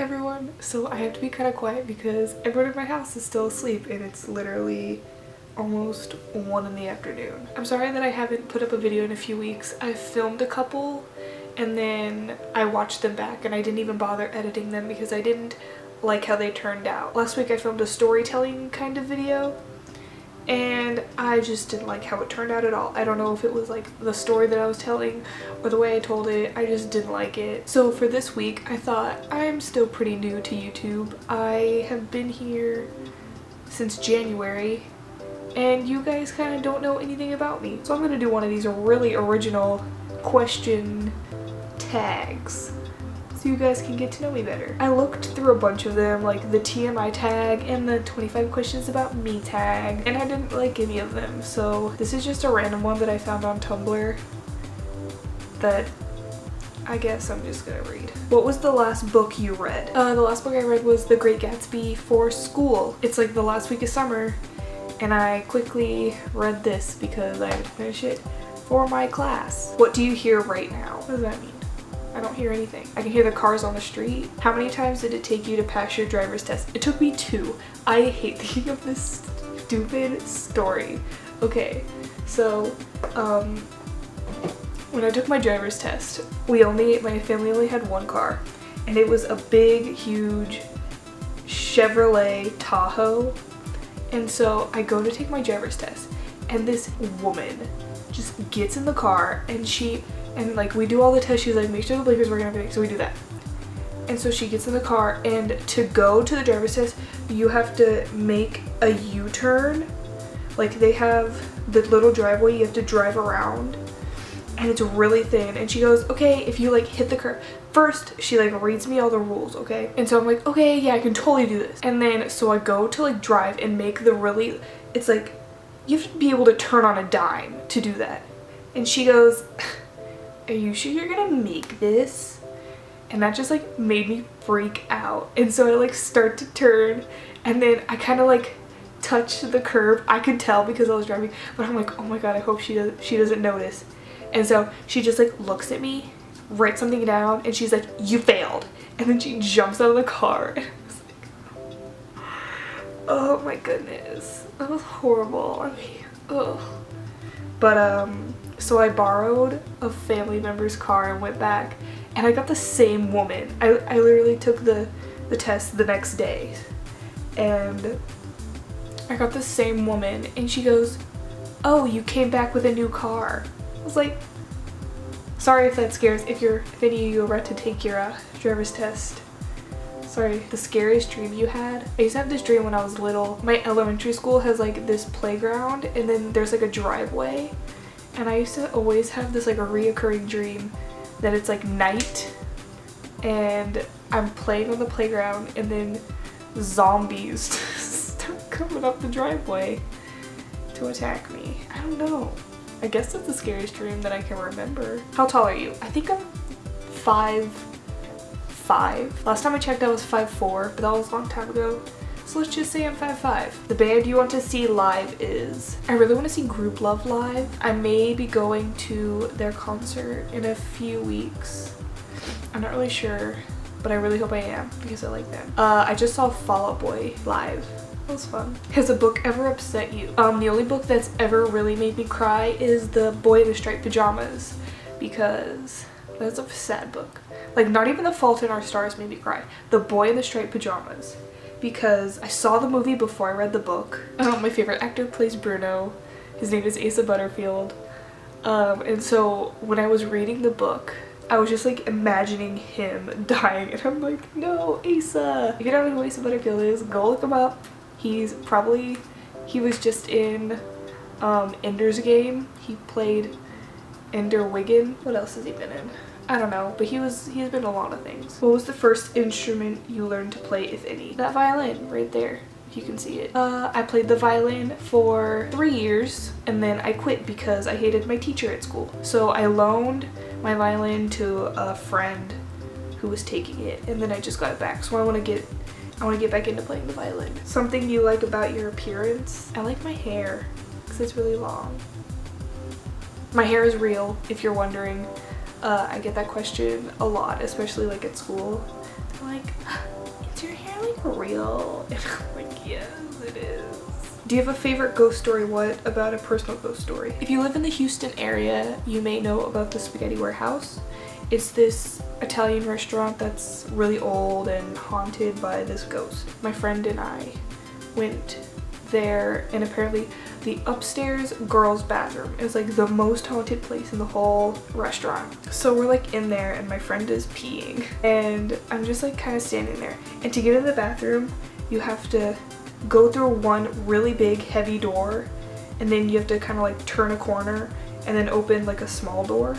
everyone. So I have to be kind of quiet because everyone in my house is still asleep and it's literally almost 1 in the afternoon. I'm sorry that I haven't put up a video in a few weeks. I filmed a couple and then I watched them back and I didn't even bother editing them because I didn't like how they turned out. Last week I filmed a storytelling kind of video and I just didn't like how it turned out at all. I don't know if it was like the story that I was telling or the way I told it. I just didn't like it. So for this week I thought, I'm still pretty new to YouTube. I have been here since January and you guys kind of don't know anything about me. So I'm gonna do one of these really original question tags so you guys can get to know me better. I looked through a bunch of them, like the TMI tag and the 25 questions about me tag, and I didn't like any of them. So this is just a random one that I found on Tumblr that I guess I'm just gonna read. What was the last book you read? The last book I read was The Great Gatsby for school. It's like the last week of summer and I quickly read this because I had to finish it for my class. What do you hear right now? What does that mean? I don't hear anything. I can hear the cars on the street. How many times did it take you to pass your driver's test? It took me 2. I hate thinking of this stupid story. Okay, so when I took my driver's test, my family only had 1 car and it was a big, huge Chevrolet Tahoe. And so I go to take my driver's test and this woman just gets in the car and like we do all the tests. She's like, make sure the blinkers work and everything. So we do that. And so she gets in the car and to go to the driver's test, you have to make a U-turn. Like they have the little driveway you have to drive around and it's really thin. And she goes, okay, if you like hit the curb. First, she like reads me all the rules, okay? And so I'm like, okay, yeah, I can totally do this. And then so I go to like drive and make it's like, you have to be able to turn on a dime to do that. And she goes, are you sure you're gonna make this? And that just like made me freak out. And so I like start to turn and then I kind of like touch the curb. I could tell because I was driving, but I'm like, oh my god, I hope she doesn't notice. And so she just like looks at me, writes something down, and she's like, you failed. And then she jumps out of the car. And I was like, oh my goodness, that was horrible. I mean, ugh. But so I borrowed a family member's car and went back and I got the same woman. I literally took the test the next day and I got the same woman and she goes, oh, you came back with a new car. I was like, sorry if that scares, if any of you are about to take your driver's test. Sorry, the scariest dream you had? I used to have this dream when I was little. My elementary school has like this playground and then there's like a driveway. And I used to always have this like a reoccurring dream that it's like night and I'm playing on the playground and then zombies start coming up the driveway to attack me. I don't know. I guess that's the scariest dream that I can remember. How tall are you? I think I'm 5'5". Last time I checked I was 5'4", but that was a long time ago. So let's just say I'm 5'5". The band you want to see live is... I really want to see Group Love live. I may be going to their concert in a few weeks. I'm not really sure, but I really hope I am because I like them. I just saw Fall Out Boy live. That was fun. Has a book ever upset you? The only book that's ever really made me cry is The Boy in the Striped Pajamas because that's a sad book. Like not even The Fault in Our Stars made me cry. The Boy in the Striped Pajamas. Because I saw the movie before I read the book. My favorite actor plays Bruno. His name is Asa Butterfield. And so when I was reading the book, I was just like imagining him dying and I'm like, no, Asa! If you don't know who Asa Butterfield is, go look him up. He was just in Ender's Game. He played Ender Wiggin. What else has he been in? I don't know, but he's been in a lot of things. What was the first instrument you learned to play, if any? That violin right there, if you can see it. I played the violin for 3 years and then I quit because I hated my teacher at school. So I loaned my violin to a friend who was taking it and then I just got it back. So I want to get back into playing the violin. Something you like about your appearance? I like my hair because it's really long. My hair is real, if you're wondering. I get that question a lot, especially like at school. like, is your hair like real? And I'm like, yes, it is. Do you have a favorite ghost story? What about a personal ghost story? If you live in the Houston area, you may know about the Spaghetti Warehouse. It's this Italian restaurant that's really old and haunted by this ghost. My friend and I went there, and apparently the upstairs girls' bathroom is like the most haunted place in the whole restaurant. So we're like in there and my friend is peeing and I'm just like kind of standing there. And to get in the bathroom, you have to go through one really big heavy door, and then you have to kind of like turn a corner and then open like a small door.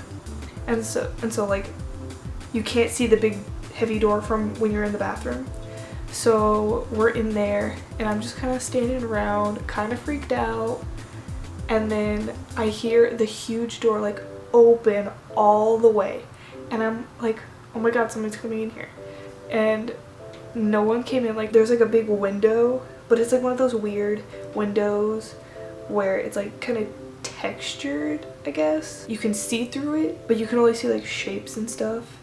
And so like you can't see the big heavy door from when you're in the bathroom. So we're in there and I'm just kind of standing around, kind of freaked out, and then I hear the huge door like open all the way, and I'm like, oh my god, somebody's coming in here. And no one came in. Like there's like a big window, but it's like one of those weird windows where it's like kind of textured, I guess. You can see through it, but you can only see like shapes and stuff.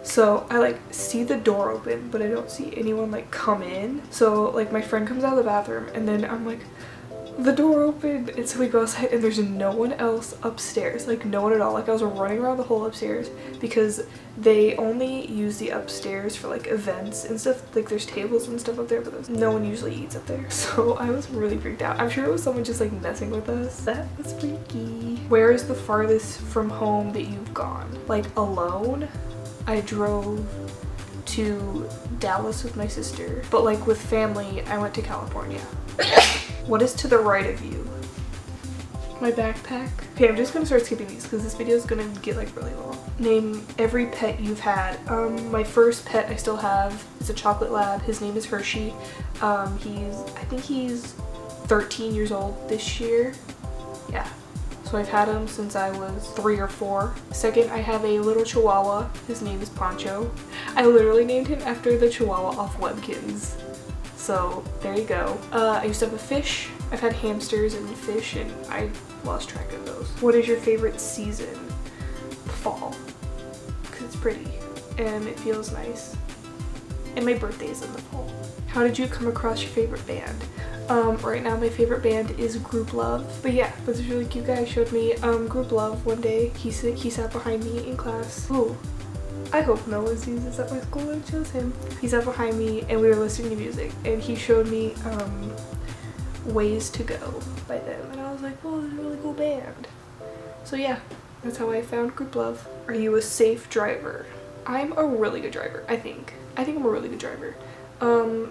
So I like see the door open, but I don't see anyone like come in. So like my friend comes out of the bathroom and then I'm like, the door opened. And so we go outside and there's no one else upstairs, like no one at all. Like I was running around the whole upstairs because they only use the upstairs for like events and stuff. Like there's tables and stuff up there, but no one usually eats up there. So I was really freaked out. I'm sure it was someone just like messing with us. That was freaky. Where is the farthest from home that you've gone? Like alone? I drove to Dallas with my sister, but like with family, I went to California. What is to the right of you? My backpack. Okay, I'm just gonna start skipping these because this video is gonna get like really long. Name every pet you've had. My first pet I still have is a chocolate lab. His name is Hershey. I think he's 13 years old this year. Yeah. So I've had him since I was 3 or 4. Second, I have a little chihuahua. His name is Poncho. I literally named him after the chihuahua off Webkins. So there you go. I used to have a fish. I've had hamsters and fish and I lost track of those. What is your favorite season? Fall. Because it's pretty and it feels nice. And my birthday is in the fall. How did you come across your favorite band? Right now my favorite band is Group Love. But yeah, this really cute guy showed me Group Love one day. He sat behind me in class. Ooh, I hope no one sees this at my school and shows him. He sat behind me and we were listening to music and he showed me Ways to Go by them. And I was like, whoa, this is a really cool band. So yeah, that's how I found Group Love. Are you a safe driver? I'm a really good driver, I think. I think I'm a really good driver.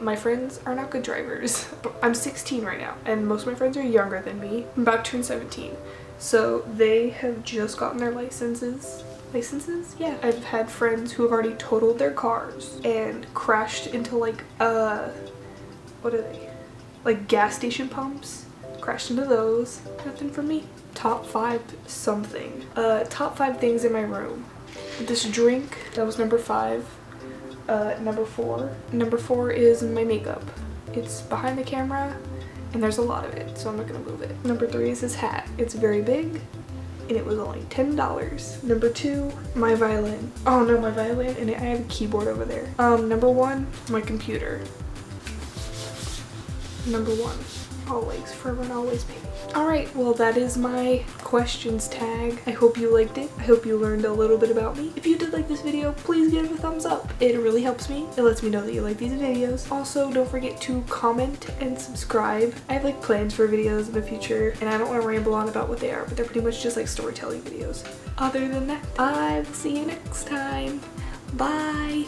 My friends are not good drivers. I'm 16 right now and most of my friends are younger than me. I'm about to turn 17. So they have just gotten their licenses. Yeah. I've had friends who have already totaled their cars and crashed into like, what are they? Like gas station pumps. Crashed into those. Nothing for me. Top 5 something. Top 5 things in my room. This drink, that was number 5. Number 4 is my makeup. It's behind the camera and there's a lot of it, so I'm not gonna move it. Number 3 is this hat. It's very big and it was only $10. Number 2, my violin. Oh no, my violin, and I have a keyboard over there. Number 1, my computer. Number 1, always, forever and always, baby. Alright, well that is my questions tag. I hope you liked it. I hope you learned a little bit about me. If you did like this video, please give it a thumbs up. It really helps me. It lets me know that you like these videos. Also, don't forget to comment and subscribe. I have like plans for videos in the future and I don't want to ramble on about what they are, but they're pretty much just like storytelling videos. Other than that, I will see you next time. Bye!